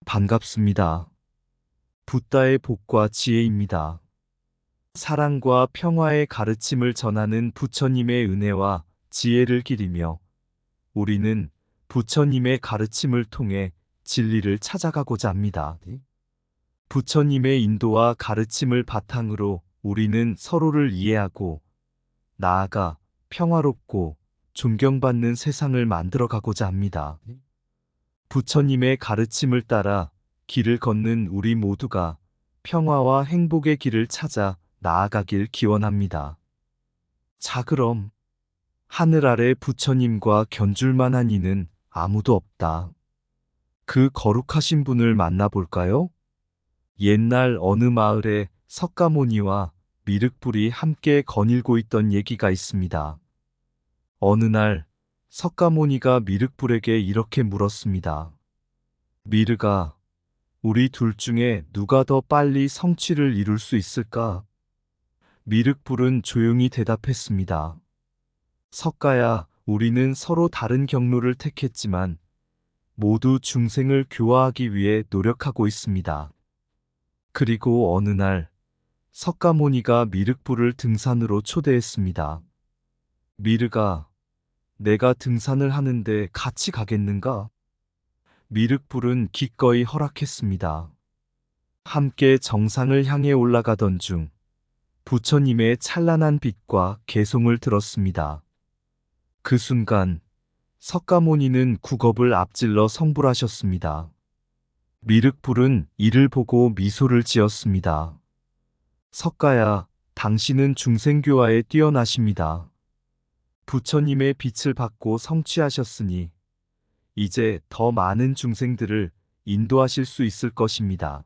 반갑습니다. 붓다의 복과 지혜입니다. 사랑과 평화의 가르침을 전하는 부처님의 은혜와 지혜를 기리며 우리는 부처님의 가르침을 통해 진리를 찾아가고자 합니다. 부처님의 인도와 가르침을 바탕으로 우리는 서로를 이해하고 나아가 평화롭고 존경받는 세상을 만들어 가고자 합니다. 부처님의 가르침을 따라 길을 걷는 우리 모두가 평화와 행복의 길을 찾아 나아가길 기원합니다. 자, 그럼 하늘 아래 부처님과 견줄 만한 이는 아무도 없다. 그 거룩하신 분을 만나볼까요? 옛날 어느 마을에 석가모니와 미륵불이 함께 거닐고 있던 얘기가 있습니다. 어느 날 석가모니가 미륵불에게 이렇게 물었습니다. 미르가, 우리 둘 중에 누가 더 빨리 성취를 이룰 수 있을까? 미륵불은 조용히 대답했습니다. 석가야, 우리는 서로 다른 경로를 택했지만 모두 중생을 교화하기 위해 노력하고 있습니다. 그리고 어느 날 석가모니가 미륵불을 등산으로 초대했습니다. 미르가, 내가 등산을 하는데 같이 가겠는가? 미륵불은 기꺼이 허락했습니다. 함께 정상을 향해 올라가던 중 부처님의 찬란한 빛과 개송을 들었습니다. 그 순간 석가모니는 국업을 앞질러 성불하셨습니다. 미륵불은 이를 보고 미소를 지었습니다. 석가야, 당신은 중생교화에 뛰어나십니다. 부처님의 빛을 받고 성취하셨으니 이제 더 많은 중생들을 인도하실 수 있을 것입니다.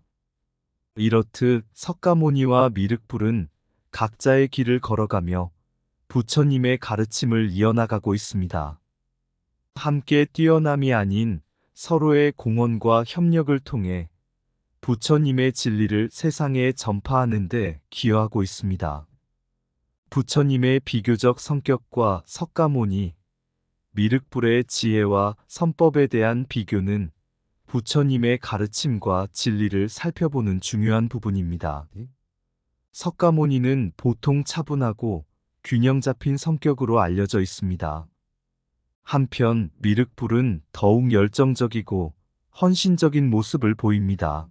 이렇듯 석가모니와 미륵불은 각자의 길을 걸어가며 부처님의 가르침을 이어나가고 있습니다. 함께 뛰어남이 아닌 서로의 공헌과 협력을 통해 부처님의 진리를 세상에 전파하는 데 기여하고 있습니다. 부처님의 비교적 성격과 석가모니, 미륵불의 지혜와 선법에 대한 비교는 부처님의 가르침과 진리를 살펴보는 중요한 부분입니다. 석가모니는 보통 차분하고 균형 잡힌 성격으로 알려져 있습니다. 한편 미륵불은 더욱 열정적이고 헌신적인 모습을 보입니다.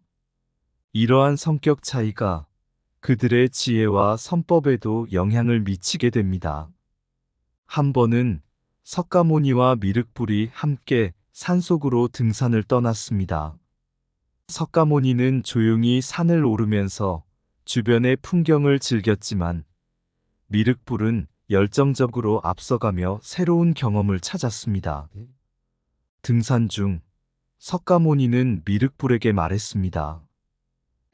이러한 성격 차이가 그들의 지혜와 선법에도 영향을 미치게 됩니다. 한 번은 석가모니와 미륵불이 함께 산속으로 등산을 떠났습니다. 석가모니는 조용히 산을 오르면서 주변의 풍경을 즐겼지만 미륵불은 열정적으로 앞서가며 새로운 경험을 찾았습니다. 등산 중 석가모니는 미륵불에게 말했습니다.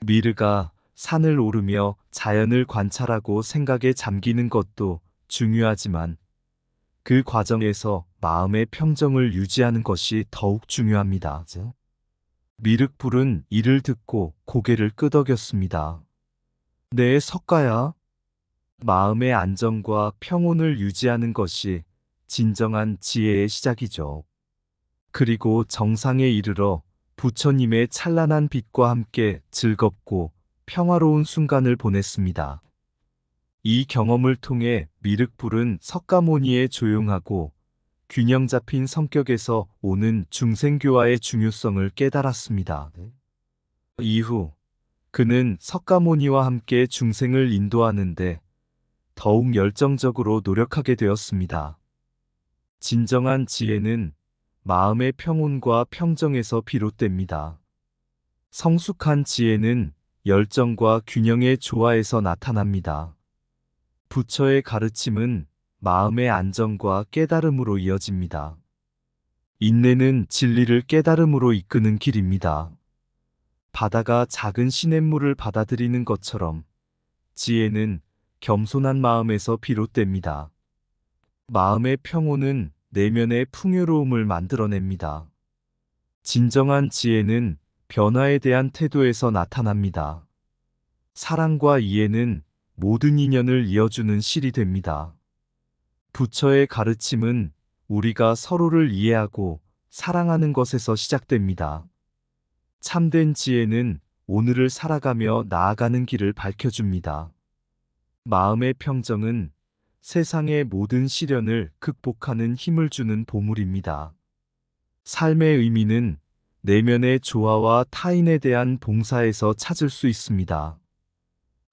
미르가, 산을 오르며 자연을 관찰하고 생각에 잠기는 것도 중요하지만 그 과정에서 마음의 평정을 유지하는 것이 더욱 중요합니다. 미륵불은 이를 듣고 고개를 끄덕였습니다. 네, 석가야. 마음의 안정과 평온을 유지하는 것이 진정한 지혜의 시작이죠. 그리고 정상에 이르러 부처님의 찬란한 빛과 함께 즐겁고 평화로운 순간을 보냈습니다. 이 경험을 통해 미륵불은 석가모니의 조용하고 균형 잡힌 성격에서 오는 중생교화의 중요성을 깨달았습니다. 이후 그는 석가모니와 함께 중생을 인도하는데 더욱 열정적으로 노력하게 되었습니다. 진정한 지혜는 마음의 평온과 평정에서 비롯됩니다. 성숙한 지혜는 열정과 균형의 조화에서 나타납니다. 부처의 가르침은 마음의 안정과 깨달음으로 이어집니다. 인내는 진리를 깨달음으로 이끄는 길입니다. 바다가 작은 시냇물을 받아들이는 것처럼 지혜는 겸손한 마음에서 비롯됩니다. 마음의 평온은 내면의 풍요로움을 만들어냅니다. 진정한 지혜는 변화에 대한 태도에서 나타납니다. 사랑과 이해는 모든 인연을 이어주는 실이 됩니다. 부처의 가르침은 우리가 서로를 이해하고 사랑하는 것에서 시작됩니다. 참된 지혜는 오늘을 살아가며 나아가는 길을 밝혀줍니다. 마음의 평정은 세상의 모든 시련을 극복하는 힘을 주는 보물입니다. 삶의 의미는 내면의 조화와 타인에 대한 봉사에서 찾을 수 있습니다.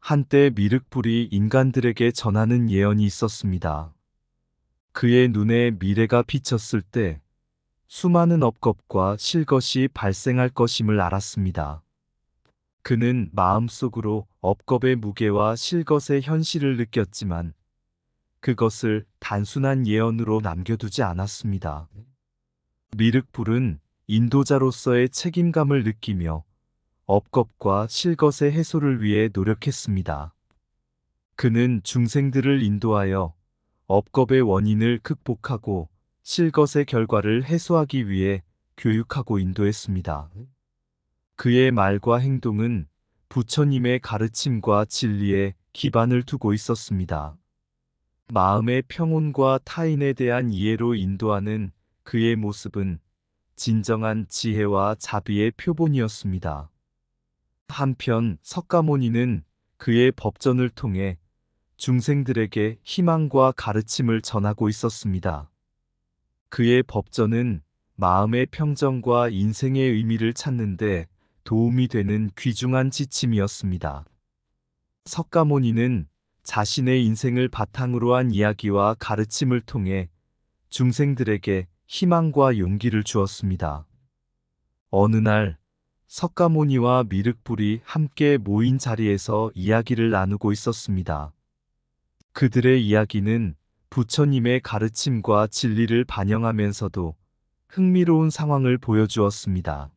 한때 미륵불이 인간들에게 전하는 예언이 있었습니다. 그의 눈에 미래가 비쳤을 때 수많은 업겁과 실것이 발생할 것임을 알았습니다. 그는 마음속으로 업겁의 무게와 실것의 현실을 느꼈지만 그것을 단순한 예언으로 남겨두지 않았습니다. 미륵불은 인도자로서의 책임감을 느끼며 업겁과 실것의 해소를 위해 노력했습니다. 그는 중생들을 인도하여 업겁의 원인을 극복하고 실것의 결과를 해소하기 위해 교육하고 인도했습니다. 그의 말과 행동은 부처님의 가르침과 진리에 기반을 두고 있었습니다. 마음의 평온과 타인에 대한 이해로 인도하는 그의 모습은 진정한 지혜와 자비의 표본이었습니다. 한편 석가모니는 그의 법전을 통해 중생들에게 희망과 가르침을 전하고 있었습니다. 그의 법전은 마음의 평정과 인생의 의미를 찾는데 도움이 되는 귀중한 지침이었습니다. 석가모니는 자신의 인생을 바탕으로 한 이야기와 가르침을 통해 중생들에게 희망과 용기를 주었습니다. 어느 날 석가모니와 미륵불이 함께 모인 자리에서 이야기를 나누고 있었습니다. 그들의 이야기는 부처님의 가르침과 진리를 반영하면서도 흥미로운 상황을 보여주었습니다.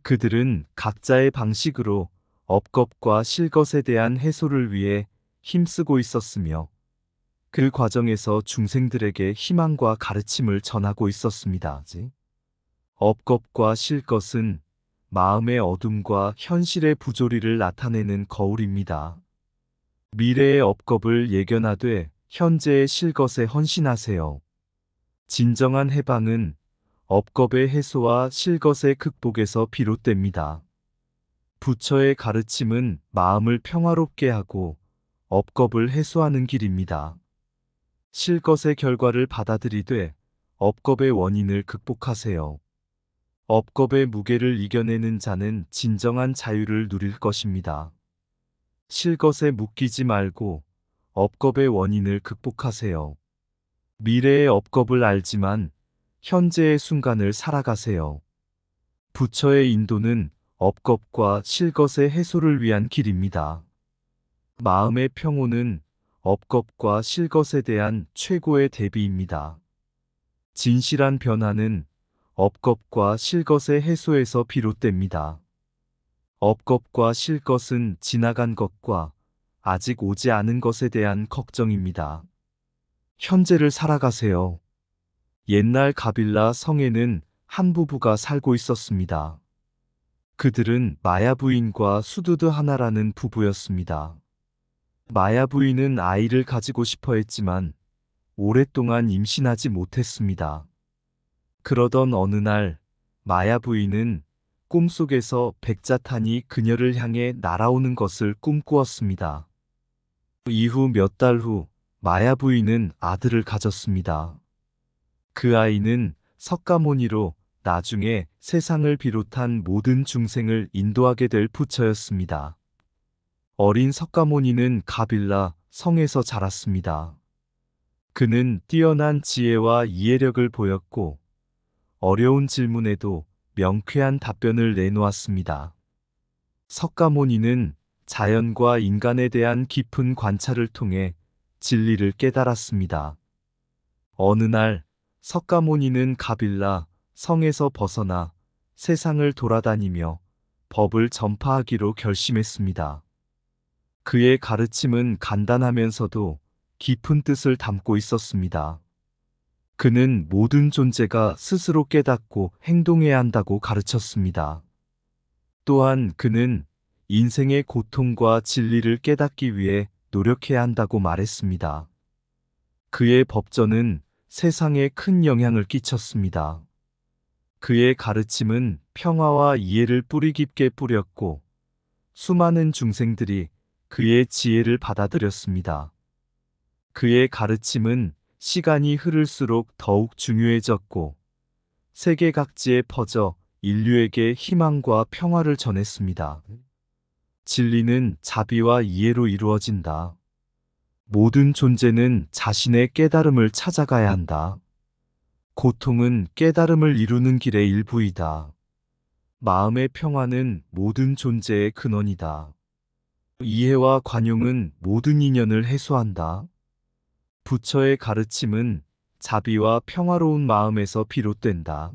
그들은 각자의 방식으로 업겁과 실것에 대한 해소를 위해 힘쓰고 있었으며 그 과정에서 중생들에게 희망과 가르침을 전하고 있었습니다. 업겁과 실것은 마음의 어둠과 현실의 부조리를 나타내는 거울입니다. 미래의 업겁을 예견하되 현재의 실것에 헌신하세요. 진정한 해방은 업겁의 해소와 실것의 극복에서 비롯됩니다. 부처의 가르침은 마음을 평화롭게 하고 업겁을 해소하는 길입니다. 실것의 결과를 받아들이되 업겁의 원인을 극복하세요. 업겁의 무게를 이겨내는 자는 진정한 자유를 누릴 것입니다. 실것에 묶이지 말고 업겁의 원인을 극복하세요. 미래의 업겁을 알지만 현재의 순간을 살아가세요. 부처의 인도는 업겁과 실것의 해소를 위한 길입니다. 마음의 평온은 업겁과 실것에 대한 최고의 대비입니다. 진실한 변화는 업겁과 실것의 해소에서 비롯됩니다. 업겁과 실것은 지나간 것과 아직 오지 않은 것에 대한 걱정입니다. 현재를 살아가세요. 옛날 가빌라 성에는 한 부부가 살고 있었습니다. 그들은 마야 부인과 수두드 하나라는 부부였습니다. 마야 부인은 아이를 가지고 싶어 했지만 오랫동안 임신하지 못했습니다. 그러던 어느 날 마야 부인은 꿈속에서 백자탄이 그녀를 향해 날아오는 것을 꿈꾸었습니다. 이후 몇 달 후 마야 부인은 아들을 가졌습니다. 그 아이는 석가모니로 나중에 세상을 비롯한 모든 중생을 인도하게 될 부처였습니다. 어린 석가모니는 가빌라 성에서 자랐습니다. 그는 뛰어난 지혜와 이해력을 보였고 어려운 질문에도 명쾌한 답변을 내놓았습니다. 석가모니는 자연과 인간에 대한 깊은 관찰을 통해 진리를 깨달았습니다. 어느 날 석가모니는 가빌라 성에서 벗어나 세상을 돌아다니며 법을 전파하기로 결심했습니다. 그의 가르침은 간단하면서도 깊은 뜻을 담고 있었습니다. 그는 모든 존재가 스스로 깨닫고 행동해야 한다고 가르쳤습니다. 또한 그는 인생의 고통과 진리를 깨닫기 위해 노력해야 한다고 말했습니다. 그의 법전은 세상에 큰 영향을 끼쳤습니다. 그의 가르침은 평화와 이해를 뿌리 깊게 뿌렸고 수많은 중생들이 그의 지혜를 받아들였습니다. 그의 가르침은 시간이 흐를수록 더욱 중요해졌고 세계 각지에 퍼져 인류에게 희망과 평화를 전했습니다. 진리는 자비와 이해로 이루어진다. 모든 존재는 자신의 깨달음을 찾아가야 한다. 고통은 깨달음을 이루는 길의 일부이다. 마음의 평화는 모든 존재의 근원이다. 이해와 관용은 모든 인연을 해소한다. 부처의 가르침은 자비와 평화로운 마음에서 비롯된다.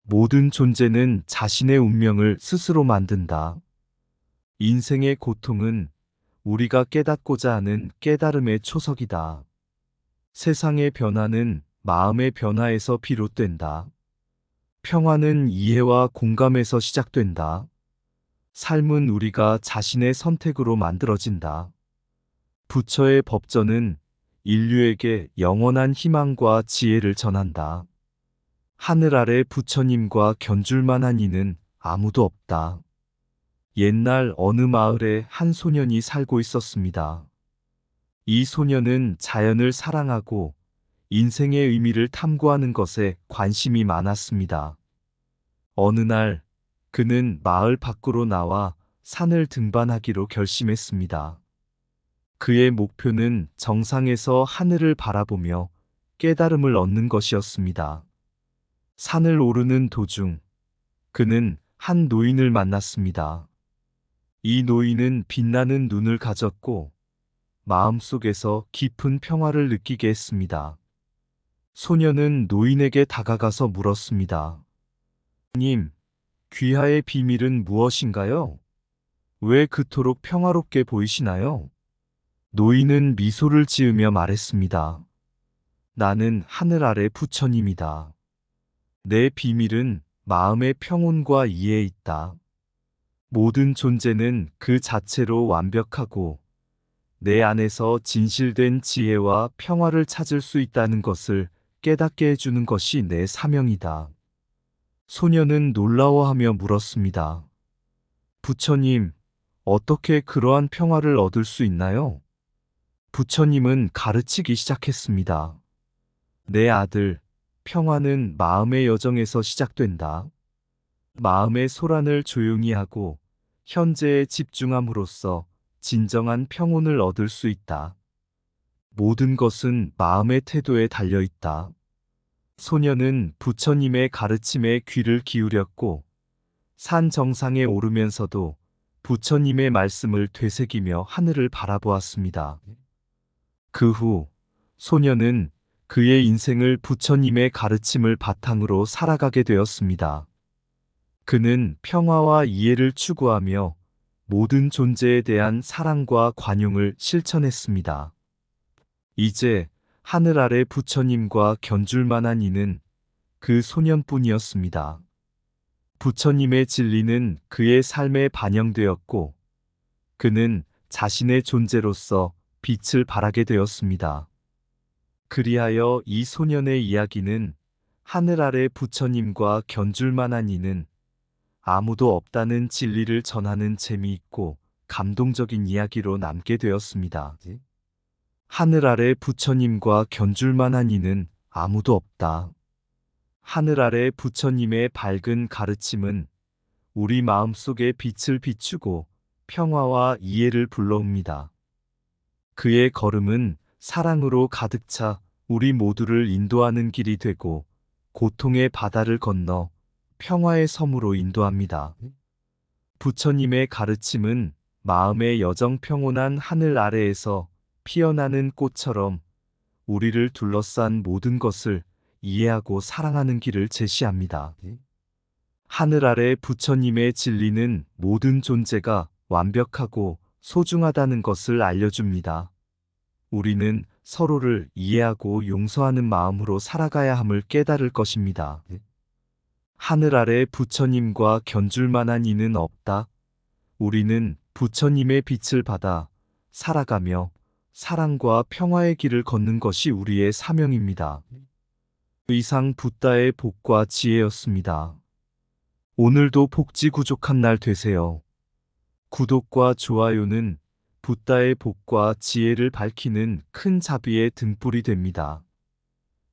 모든 존재는 자신의 운명을 스스로 만든다. 인생의 고통은 우리가 깨닫고자 하는 깨달음의 초석이다. 세상의 변화는 마음의 변화에서 비롯된다. 평화는 이해와 공감에서 시작된다. 삶은 우리가 자신의 선택으로 만들어진다. 부처의 법전은 인류에게 영원한 희망과 지혜를 전한다. 하늘 아래 부처님과 견줄만한 이는 아무도 없다. 옛날 어느 마을에 한 소년이 살고 있었습니다. 이 소년은 자연을 사랑하고 인생의 의미를 탐구하는 것에 관심이 많았습니다. 어느 날 그는 마을 밖으로 나와 산을 등반하기로 결심했습니다. 그의 목표는 정상에서 하늘을 바라보며 깨달음을 얻는 것이었습니다. 산을 오르는 도중 그는 한 노인을 만났습니다. 이 노인은 빛나는 눈을 가졌고 마음속에서 깊은 평화를 느끼게 했습니다. 소년은 노인에게 다가가서 물었습니다. 님, 귀하의 비밀은 무엇인가요? 왜 그토록 평화롭게 보이시나요? 노인은 미소를 지으며 말했습니다. 나는 하늘 아래 부처님이다. 내 비밀은 마음의 평온과 이해에 있다. 모든 존재는 그 자체로 완벽하고 내 안에서 진실된 지혜와 평화를 찾을 수 있다는 것을 깨닫게 해주는 것이 내 사명이다. 소녀는 놀라워하며 물었습니다. 부처님, 어떻게 그러한 평화를 얻을 수 있나요? 부처님은 가르치기 시작했습니다. 내 아들, 평화는 마음의 여정에서 시작된다. 마음의 소란을 조용히 하고 현재에 집중함으로써 진정한 평온을 얻을 수 있다. 모든 것은 마음의 태도에 달려 있다. 소녀는 부처님의 가르침에 귀를 기울였고 산 정상에 오르면서도 부처님의 말씀을 되새기며 하늘을 바라보았습니다. 그 후 소녀는 그의 인생을 부처님의 가르침을 바탕으로 살아가게 되었습니다. 그는 평화와 이해를 추구하며 모든 존재에 대한 사랑과 관용을 실천했습니다. 이제 하늘 아래 부처님과 견줄만한 이는 그 소년뿐이었습니다. 부처님의 진리는 그의 삶에 반영되었고 그는 자신의 존재로서 빛을 발하게 되었습니다. 그리하여 이 소년의 이야기는 하늘 아래 부처님과 견줄만한 이는 아무도 없다는 진리를 전하는 재미있고 감동적인 이야기로 남게 되었습니다. 하늘 아래 부처님과 견줄만한 이는 아무도 없다. 하늘 아래 부처님의 밝은 가르침은 우리 마음속에 빛을 비추고 평화와 이해를 불러옵니다. 그의 걸음은 사랑으로 가득 차 우리 모두를 인도하는 길이 되고 고통의 바다를 건너 평화의 섬으로 인도합니다. 부처님의 가르침은 마음의 여정 평온한 하늘 아래에서 피어나는 꽃처럼 우리를 둘러싼 모든 것을 이해하고 사랑하는 길을 제시합니다. 하늘 아래 부처님의 진리는 모든 존재가 완벽하고 소중하다는 것을 알려줍니다. 우리는 서로를 이해하고 용서하는 마음으로 살아가야 함을 깨달을 것입니다. 하늘 아래 부처님과 견줄만한 이는 없다. 우리는 부처님의 빛을 받아 살아가며 사랑과 평화의 길을 걷는 것이 우리의 사명입니다. 의상 붓다의 복과 지혜였습니다. 오늘도 복지구족한 날 되세요. 구독과 좋아요는 붓다의 복과 지혜를 밝히는 큰 자비의 등불이 됩니다.